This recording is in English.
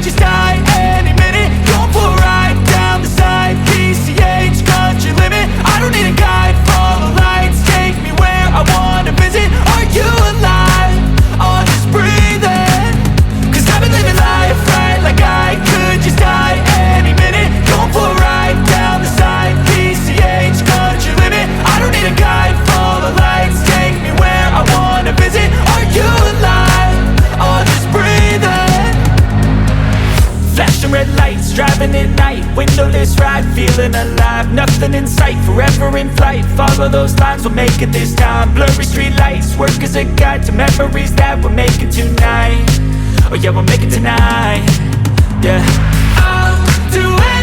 just die any minute. Going for a ride down the side, PCH, country limit. I don't need a guide, follow lights, take me where I wanna visit. Are you alive? Or just breathing? Cause I've been living life right like I could just die any minute. Going for a ride down the side, PCH, country limit. I don't need a guide, follow lights, take me where I wanna visit. Are you alive? Or just breathing? Flashing red lights, driving at night, windowless ride, feeling alive. Nothing in sight, forever in flight. Follow those lines, we'll make it this time. Blurry street lights, work as a guide to memories that we're making tonight. Oh yeah, we'll make it tonight. Yeah, I'll do it.